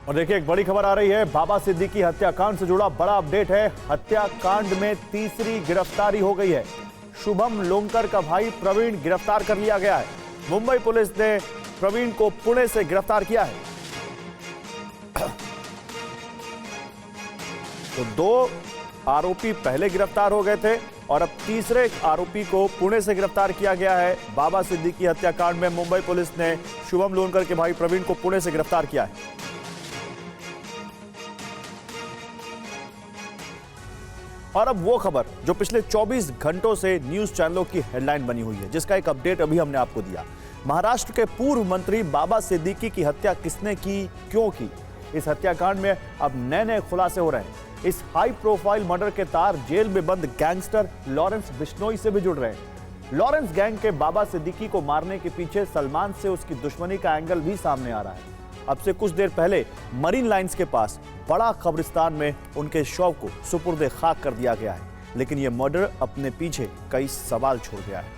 और देखिए एक बड़ी खबर आ रही है, बाबा सिद्दीकी हत्याकांड से जुड़ा बड़ा अपडेट है। हत्याकांड में तीसरी गिरफ्तारी हो गई है। शुभम लोंकर का भाई प्रवीण गिरफ्तार कर लिया गया है। मुंबई पुलिस ने प्रवीण को पुणे से गिरफ्तार किया है। तो 2 आरोपी पहले गिरफ्तार हो गए थे और अब तीसरे आरोपी को पुणे से गिरफ्तार किया गया है। बाबा सिद्दीकी हत्याकांड में मुंबई पुलिस ने शुभम लोंकर के भाई प्रवीण को पुणे से गिरफ्तार किया है। और अब वो खबर जो पिछले 24 घंटों से न्यूज चैनलों की हेडलाइन बनी हुई है, जिसका एक अपडेट अभी हमने आपको दिया। महाराष्ट्र के पूर्व मंत्री बाबा सिद्दीकी की हत्या किसने की, क्यों की, इस हत्याकांड में अब नए खुलासे हो रहे हैं। इस हाई प्रोफाइल मर्डर के तार जेल में बंद गैंगस्टर लॉरेंस बिश्नोई से भी जुड़ रहे हैं। लॉरेंस गैंग के बाबा सिद्दीकी को मारने के पीछे सलमान से उसकी दुश्मनी का एंगल भी सामने आ रहा है। अब से कुछ देर पहले मरीन लाइंस के पास बड़ा कब्रिस्तान में उनके शव को सुपुर्दे खाक कर दिया गया है, लेकिन यह मर्डर अपने पीछे कई सवाल छोड़ गया है।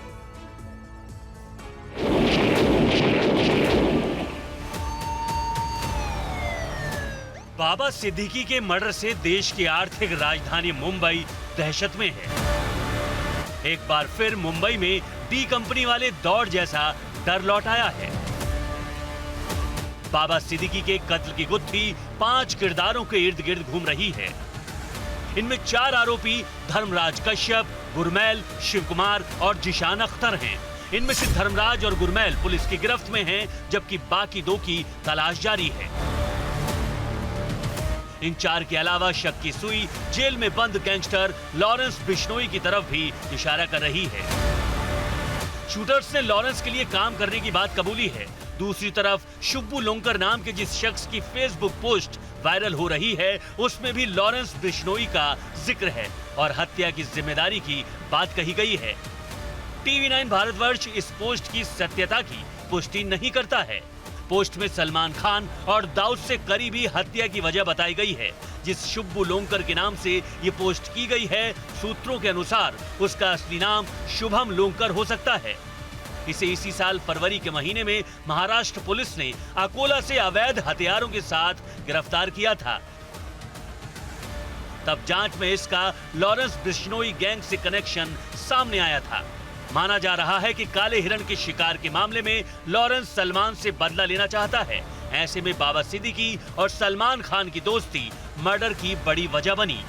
बाबा सिद्दीकी के मर्डर से देश की आर्थिक राजधानी मुंबई दहशत में है। एक बार फिर मुंबई में डी कंपनी वाले दौड़ जैसा डर लौट आया है। बाबा सिद्दीकी के कत्ल की गुत्थी 5 किरदारों के इर्द गिर्द घूम रही है। इनमें 4 आरोपी धर्मराज कश्यप, गुरमैल, शिवकुमार और जिशान अख्तर हैं। इनमें से धर्मराज और गुरमैल पुलिस की गिरफ्त में हैं, जबकि बाकी 2 की तलाश जारी है। इन 4 के अलावा शक की सुई जेल में बंद गैंगस्टर लॉरेंस बिश्नोई की तरफ भी इशारा कर रही है। शूटर्स ने लॉरेंस के लिए काम करने की बात कबूली है। दूसरी तरफ शुभू लोंकर नाम के जिस शख्स की फेसबुक पोस्ट वायरल हो रही है, उसमें भी लॉरेंस बिश्नोई का जिक्र है और हत्या की जिम्मेदारी की बात कही गई है। TV9 भारतवर्ष इस पोस्ट की सत्यता की पुष्टि नहीं करता है। पोस्ट में सलमान खान और दाऊद से करीबी हत्या की वजह बताई गई है। जिस शुभू लोंकर के नाम से ये पोस्ट की गई है, सूत्रों के अनुसार उसका असली नाम शुभम लोंकर हो सकता है। इसे इसी साल फरवरी के महीने में महाराष्ट्र पुलिस ने अकोला से अवैध हथियारों के साथ गिरफ्तार किया था। तब जांच में इसका लॉरेंस बिश्नोई गैंग से कनेक्शन सामने आया था। माना जा रहा है कि काले हिरण के शिकार के मामले में लॉरेंस सलमान से बदला लेना चाहता है। ऐसे में बाबा सिद्दीकी और सलमान खान की दोस्ती मर्डर की बड़ी वजह बनी।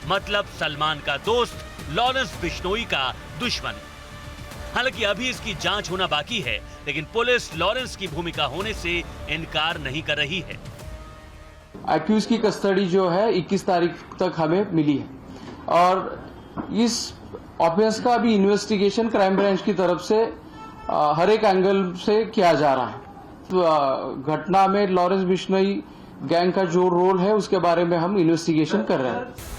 मतलब सलमान का दोस्त लॉरेंस बिश्नोई का दुश्मन। हालांकि अभी इसकी जांच होना बाकी है, लेकिन पुलिस लॉरेंस की भूमिका होने से इनकार नहीं कर रही है। एक्यूज की कस्टडी जो है 21 तारीख तक हमें मिली है और इस ऑफेंस का भी इन्वेस्टिगेशन क्राइम ब्रांच की तरफ से हर एक एंगल से किया जा रहा है। तो घटना में लॉरेंस बिश्नोई गैंग का जो रोल है उसके बारे में हम इन्वेस्टिगेशन कर रहे हैं।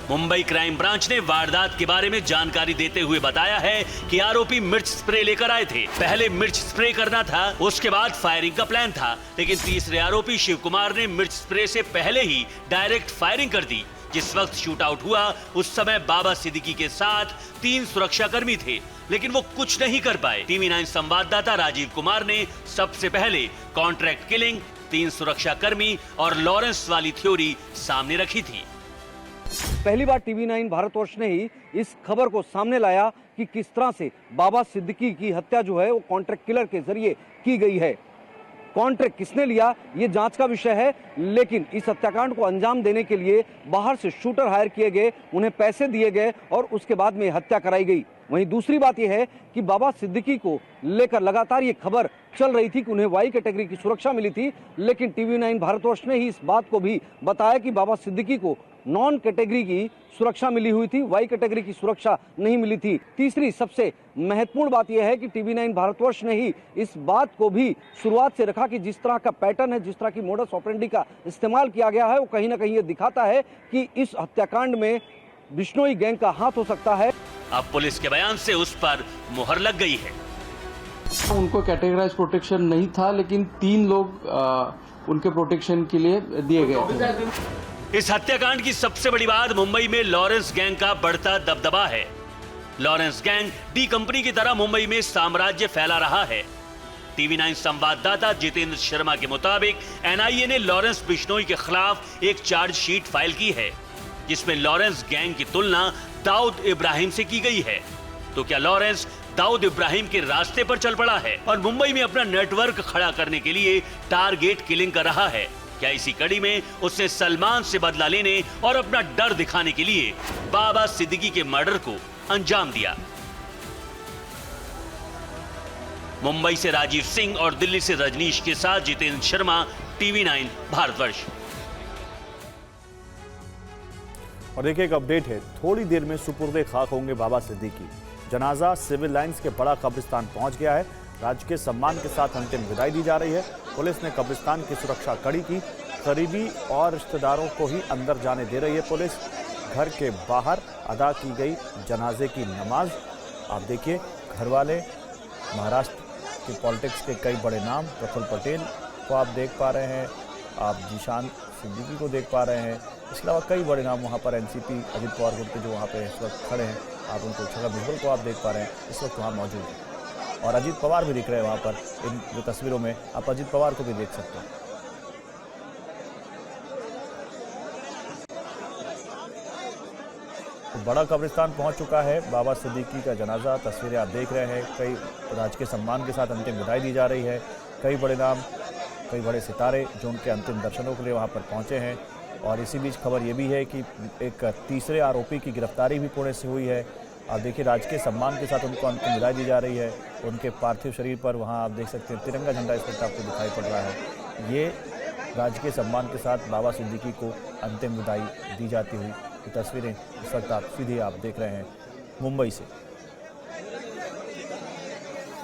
मुंबई क्राइम ब्रांच ने वारदात के बारे में जानकारी देते हुए बताया है कि आरोपी मिर्च स्प्रे लेकर आए थे। पहले मिर्च स्प्रे करना था, उसके बाद फायरिंग का प्लान था, लेकिन तीसरे आरोपी शिवकुमार ने मिर्च स्प्रे से पहले ही डायरेक्ट फायरिंग कर दी। जिस वक्त शूट आउट हुआ उस समय बाबा सिद्दीकी के साथ 3 सुरक्षाकर्मी थे, लेकिन वो कुछ नहीं कर पाए। TV9 संवाददाता राजीव कुमार ने सबसे पहले कॉन्ट्रैक्ट किलिंग, 3 सुरक्षाकर्मी और लॉरेंस वाली थ्योरी सामने रखी थी। पहली बार TV9 भारतवर्ष ने ही इस खबर को सामने लाया कि किस तरह से बाबा सिद्दीकी की हत्या जो है वो कॉन्ट्रैक्ट किलर के जरिए की गई है। कॉन्ट्रैक्ट किसने लिया ये जांच का विषय है, लेकिन इस हत्याकांड को अंजाम देने के लिए बाहर से शूटर हायर किए गए, उन्हें पैसे दिए गए और उसके बाद में हत्या कराई गई। वहीं दूसरी बात यह है कि बाबा सिद्दीकी को लेकर लगातार ये खबर चल रही थी कि उन्हें वाई कैटेगरी की सुरक्षा मिली थी, लेकिन TV9 भारतवर्ष ने ही इस बात को भी बताया कि बाबा सिद्दीकी को नॉन कैटेगरी की सुरक्षा मिली हुई थी, वाई कैटेगरी की सुरक्षा नहीं मिली थी। तीसरी सबसे महत्वपूर्ण बात यह है कि TV9 भारतवर्ष ने ही इस बात को भी शुरुआत से रखा कि जिस तरह का पैटर्न है, जिस तरह की मोडस ऑपरेंडी का इस्तेमाल किया गया है, वो कहीं ना कहीं ये दिखाता है कि इस हत्याकांड में बिश्नोई गैंग का हाथ हो सकता है। अब पुलिस के बयान से उस पर मुहर लग गई है। उनको कैटेगराइज प्रोटेक्शन नहीं था, लेकिन 3 लोग उनके प्रोटेक्शन के लिए दिए गए थे। इस हत्याकांड की सबसे बड़ी बात मुंबई में लॉरेंस गैंग का बढ़ता दबदबा है। लॉरेंस गैंग डी कंपनी की तरह मुंबई में साम्राज्य फैला रहा है। TV9 संवाददाता जितेंद्र शर्मा के मुताबिक NIA ने लॉरेंस बिश्नोई के खिलाफ एक चार्जशीट फाइल की है, जिसमें लॉरेंस गैंग की तुलना दाऊद इब्राहिम से की गई है। तो क्या लॉरेंस दाऊद इब्राहिम के रास्ते पर चल पड़ा है और मुंबई में अपना नेटवर्क खड़ा करने के लिए टारगेट किलिंग कर रहा है? क्या इसी कड़ी में उसने सलमान से बदला लेने और अपना डर दिखाने के लिए बाबा सिद्दीकी के मर्डर को अंजाम दिया? मुंबई से राजीव सिंह और दिल्ली से रजनीश के साथ जितेंद्र शर्मा, TV9 भारतवर्ष। और देखिए एक अपडेट है, थोड़ी देर में सुपुर्दे खाक होंगे बाबा सिद्दीकी। जनाजा सिविल लाइंस के बड़ा कब्रिस्तान पहुंच गया है। राजकीय सम्मान के साथ अंतिम विदाई दी जा रही है। पुलिस ने कब्रिस्तान की सुरक्षा कड़ी की। करीबी और रिश्तेदारों को ही अंदर जाने दे रही है पुलिस। घर के बाहर अदा की गई जनाजे की नमाज। आप देखिए, घर वाले महाराष्ट्र के पॉलिटिक्स के कई बड़े नाम, प्रफुल्ल पटेल को आप देख पा रहे हैं, आप जीशान सिद्दीकी को देख पा रहे हैं, इसके अलावा कई बड़े नाम वहाँ पर NCP अजित पवार ग्रुप के जो वहाँ पे इस वक्त खड़े हैं, आप उनको छगन भुजबल को आप देख पा रहे हैं, इस वक्त वहाँ मौजूद है। और अजित पवार भी दिख रहे हैं वहाँ पर, इन जो तस्वीरों में आप अजित पवार को भी देख सकते हैं। तो बड़ा कब्रिस्तान पहुंच चुका है। बाबा सिद्दीकी का जनाजा, तस्वीरें आप देख रहे हैं। कई राजकीय सम्मान के साथ अंतिम विदाई दी जा रही है। कई बड़े नाम, कई बड़े सितारे जो उनके अंतिम दर्शनों के लिए वहां पर पहुंचे हैं। और इसी बीच खबर ये भी है कि एक तीसरे आरोपी की गिरफ्तारी भी पुणे से हुई है। आप देखिए, राजकीय सम्मान के साथ उनको अंतिम विदाई दी जा रही है। उनके पार्थिव शरीर पर वहाँ आप देख सकते हैं तिरंगा झंडा इस वक्त आपको दिखाई पड़ रहा है। ये राजकीय सम्मान के साथ बाबा सिद्दीकी को अंतिम विदाई दी जाती हुई तस्वीरें इस वक्त आप सीधे आप देख रहे हैं मुंबई से।